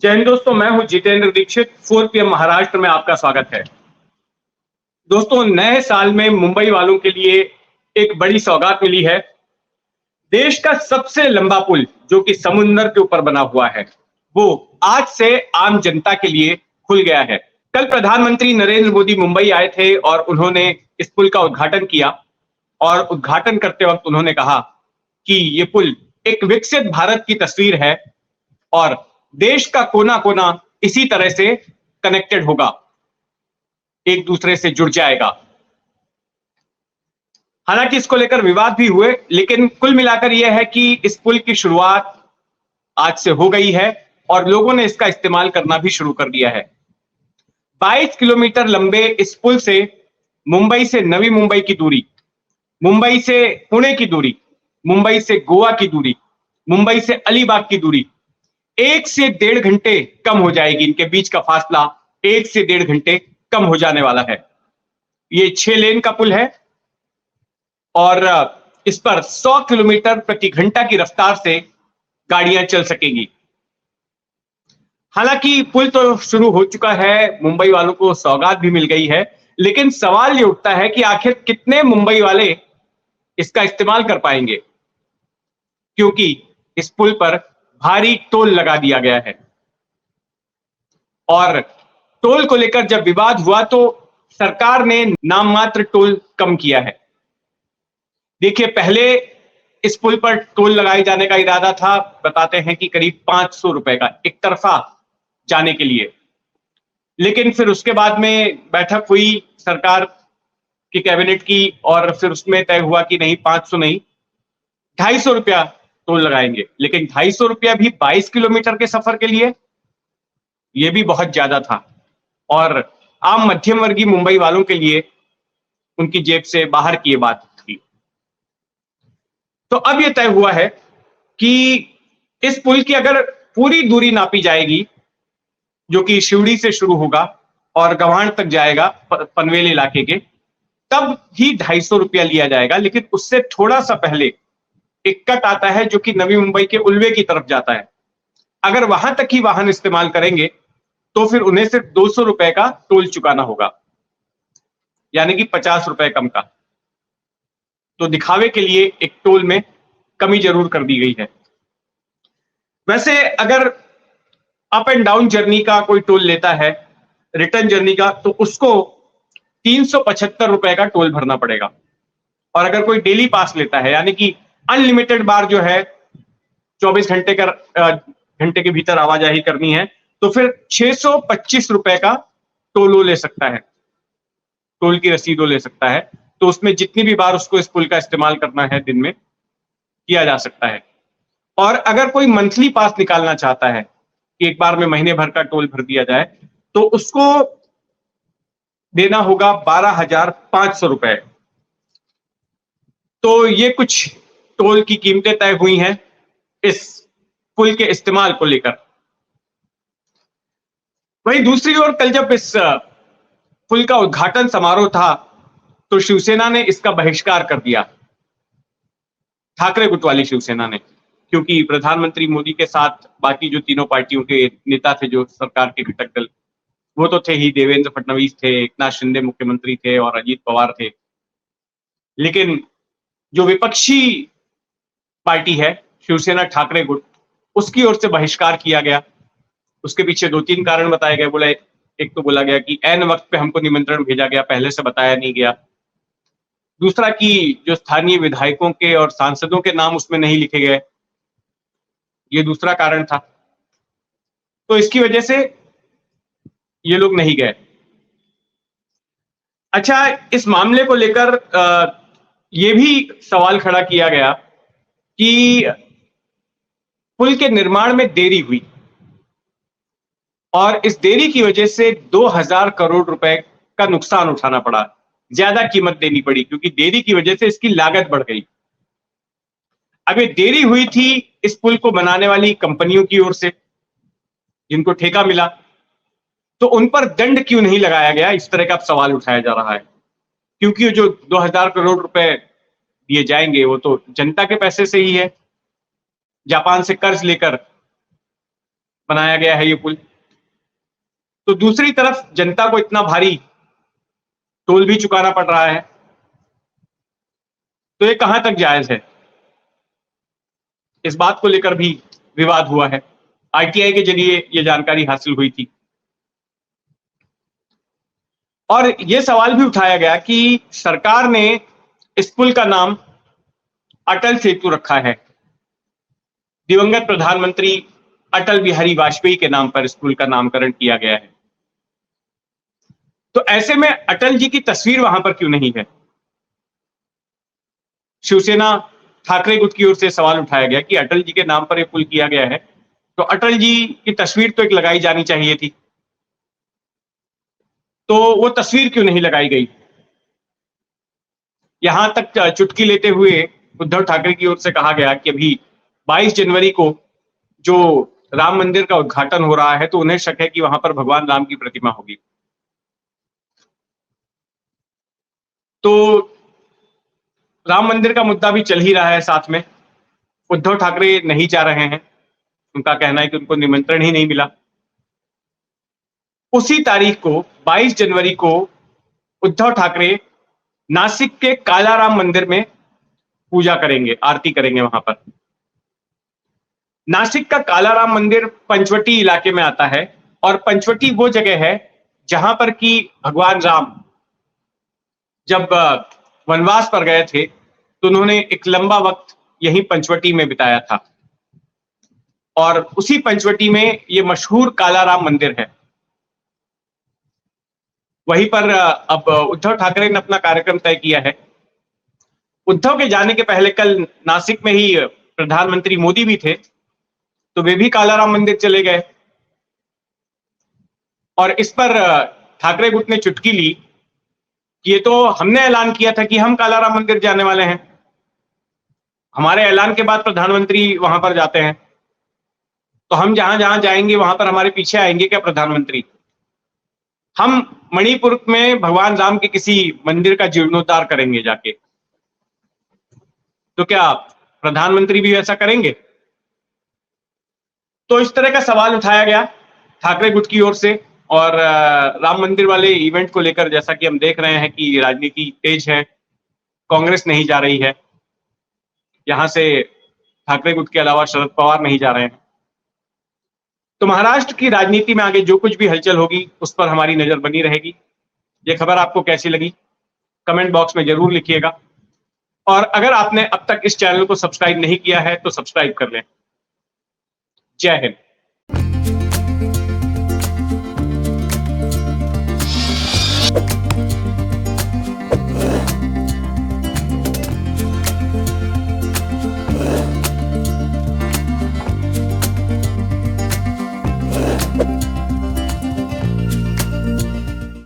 जय हिंद दोस्तों, मैं हूं जितेंद्र दीक्षित। 4 PM महाराष्ट्र में आपका स्वागत है। दोस्तों, नए साल में मुंबई वालों के लिए एक बड़ी सौगात मिली है। देश का सबसे लंबा पुल जो कि समुद्र के ऊपर बना हुआ है, वो आज से आम जनता के लिए खुल गया है। कल प्रधानमंत्री नरेंद्र मोदी मुंबई आए थे और उन्होंने इस पुल का उद्घाटन किया और उद्घाटन करते वक्त उन्होंने कहा कि ये पुल एक विकसित भारत की तस्वीर है और देश का कोना कोना इसी तरह से कनेक्टेड होगा, एक दूसरे से जुड़ जाएगा। हालांकि इसको लेकर विवाद भी हुए, लेकिन कुल मिलाकर यह है कि इस पुल की शुरुआत आज से हो गई है और लोगों ने इसका इस्तेमाल करना भी शुरू कर दिया है। 22 किलोमीटर लंबे इस पुल से मुंबई से नवी मुंबई की दूरी, मुंबई से पुणे की दूरी, मुंबई से गोवा की दूरी, मुंबई से अलीबाग की दूरी 1 से 1.5 घंटे कम हो जाएगी। इनके बीच का फासला 1 से 1.5 घंटे कम हो जाने वाला है। ये 6 लेन का पुल है और इस पर 100 किलोमीटर प्रति घंटा की रफ्तार से गाड़ियां चल सकेंगी। हालांकि पुल तो शुरू हो चुका है, मुंबई वालों को सौगात भी मिल गई है, लेकिन सवाल ये उठता है कि आखिर कितने मुंबई वाले इसका इस्तेमाल कर पाएंगे, क्योंकि इस पुल पर भारी टोल लगा दिया गया है। और टोल को लेकर जब विवाद हुआ तो सरकार ने नाम मात्र टोल कम किया है। देखिए, पहले इस पुल पर टोल लगाए जाने का इरादा था, बताते हैं कि करीब 500 रुपए का एक तरफा जाने के लिए। लेकिन फिर उसके बाद में बैठक हुई सरकार की, कैबिनेट की, और फिर उसमें तय हुआ कि नहीं, 500 नहीं, 250 रुपया टोल लगाएंगे। लेकिन 250 रुपया भी 22 किलोमीटर के सफर के लिए, यह भी बहुत ज्यादा था और आम मध्यम वर्गीय मुंबई वालों के लिए उनकी जेब से बाहर की ये बात थी। तो अब यह तय हुआ है कि इस पुल की अगर पूरी दूरी नापी जाएगी, जो कि शिवड़ी से शुरू होगा और गवाण तक जाएगा, पनवेल इलाके के, तब ही 250 रुपया लिया जाएगा। लेकिन उससे थोड़ा सा पहले एक कट आता है जो कि नवी मुंबई के उल्वे की तरफ जाता है। अगर वहां तक ही वाहन इस्तेमाल करेंगे तो फिर उन्हें सिर्फ 200 रुपए का टोल चुकाना होगा, यानी कि 50 रुपए कम का। तो दिखावे के लिए एक टोल में कमी जरूर कर दी गई है। वैसे अगर अप एंड डाउन जर्नी का कोई टोल लेता है, रिटर्न जर्नी का, तो उसको 375 रुपए का टोल भरना पड़ेगा। और अगर कोई डेली पास लेता है, यानी कि अनलिमिटेड बार जो है 24 घंटे के भीतर आवाजाही करनी है, तो फिर 625 रुपए का टोल ले सकता है, टोल की रसीद ले सकता है। तो उसमें जितनी भी बार उसको इस पुल का इस्तेमाल करना है दिन में, किया जा सकता है। और अगर कोई मंथली पास निकालना चाहता है कि एक बार में महीने भर का टोल भर दिया जाए, तो उसको देना होगा 12,500 रुपए। तो ये कुछ टोल की कीमतें तय हुई हैं इस पुल के इस्तेमाल को लेकर। वहीं दूसरी ओर कल जब इस पुल का उद्घाटन समारोह था तो शिवसेना ने इसका बहिष्कार कर दिया, ठाकरे गुट वाली शिवसेना ने, क्योंकि प्रधानमंत्री मोदी के साथ बाकी जो तीनों पार्टियों के नेता थे, जो सरकार के घटक दल, वो तो थे ही। देवेंद्र फडणवीस थे, एकनाथ शिंदे मुख्यमंत्री थे और अजीत पवार थे। लेकिन जो विपक्षी पार्टी है शिवसेना ठाकरे गुट, उसकी ओर से बहिष्कार किया गया। उसके पीछे 2-3 कारण बताए गए। बोला, एक तो बोला गया कि ऐन वक्त पे हमको निमंत्रण भेजा गया, पहले से बताया नहीं गया। दूसरा कि जो स्थानीय विधायकों के और सांसदों के नाम उसमें नहीं लिखे गए, ये दूसरा कारण था। तो इसकी वजह से ये लोग नहीं गए। अच्छा, इस मामले को लेकर यह भी सवाल खड़ा किया गया कि पुल के निर्माण में देरी हुई और इस देरी की वजह से 2000 करोड़ रुपए का नुकसान उठाना पड़ा, ज्यादा कीमत देनी पड़ी, क्योंकि देरी की वजह से इसकी लागत बढ़ गई। अब ये देरी हुई थी इस पुल को बनाने वाली कंपनियों की ओर से, जिनको ठेका मिला, तो उन पर दंड क्यों नहीं लगाया गया, इस तरह का सवाल उठाया जा रहा है। क्योंकि जो 2000 करोड़ रुपए दिए जाएंगे वो तो जनता के पैसे से ही है, जापान से कर्ज लेकर बनाया गया है ये पुल। तो दूसरी तरफ जनता को इतना भारी टोल भी चुकाना पड़ रहा है, तो ये कहां तक जायज है? इस बात को लेकर भी विवाद हुआ है। आरटीआई के जरिए ये जानकारी हासिल हुई थी और यह सवाल भी उठाया गया कि सरकार ने इस पुल का नाम अटल सेतु रखा है। दिवंगत प्रधानमंत्री अटल बिहारी वाजपेयी के नाम पर इस पुल का नामकरण किया गया है। तो ऐसे में अटल जी की तस्वीर वहां पर क्यों नहीं है? शिवसेना ठाकरे गुट की ओर से सवाल उठाया गया कि अटल जी के नाम पर यह पुल किया गया है, तो अटल जी की तस्वीर तो एक लगाई जानी चाहिए थी, तो वो तस्वीर क्यों नहीं लगाई गई? यहां तक चुटकी लेते हुए उद्धव ठाकरे की ओर से कहा गया कि अभी 22 जनवरी को जो राम मंदिर का उद्घाटन हो रहा है, तो उन्हें शक है कि वहां पर भगवान राम की प्रतिमा होगी। तो राम मंदिर का मुद्दा भी चल ही रहा है साथ में। उद्धव ठाकरे नहीं जा रहे हैं, उनका कहना है कि उनको निमंत्रण ही नहीं मिला। उसी तारीख को 22 जनवरी को उद्धव ठाकरे नासिक के कालाराम मंदिर में पूजा करेंगे, आरती करेंगे वहां पर। नासिक का कालाराम मंदिर पंचवटी इलाके में आता है और पंचवटी वो जगह है जहां पर कि भगवान राम जब वनवास पर गए थे, तो उन्होंने एक लंबा वक्त यहीं पंचवटी में बिताया था और उसी पंचवटी में ये मशहूर कालाराम मंदिर है। वहीं पर अब उद्धव ठाकरे ने अपना कार्यक्रम तय किया है। उद्धव के जाने के पहले कल नासिक में ही प्रधानमंत्री मोदी भी थे, तो वे भी कालाराम मंदिर चले गए और इस पर ठाकरे गुट ने चुटकी ली कि ये तो हमने ऐलान किया था कि हम कालाराम मंदिर जाने वाले हैं, हमारे ऐलान के बाद प्रधानमंत्री वहां पर जाते हैं, तो हम जहां जहां जाएंगे वहां पर हमारे पीछे आएंगे क्या प्रधानमंत्री? हम मणिपुर में भगवान राम के किसी मंदिर का जीर्णोद्धार करेंगे जाके, तो क्या प्रधानमंत्री भी ऐसा करेंगे? तो इस तरह का सवाल उठाया गया ठाकरे गुट की ओर से और राम मंदिर वाले इवेंट को लेकर जैसा कि हम देख रहे हैं कि राजनीति तेज है, कांग्रेस नहीं जा रही है, यहां से ठाकरे गुट के अलावा शरद पवार नहीं जा रहे हैं। तो महाराष्ट्र की राजनीति में आगे जो कुछ भी हलचल होगी उस पर हमारी नजर बनी रहेगी। ये खबर आपको कैसी लगी कमेंट बॉक्स में जरूर लिखिएगा और अगर आपने अब तक इस चैनल को सब्सक्राइब नहीं किया है तो सब्सक्राइब कर लें। जय हिंद।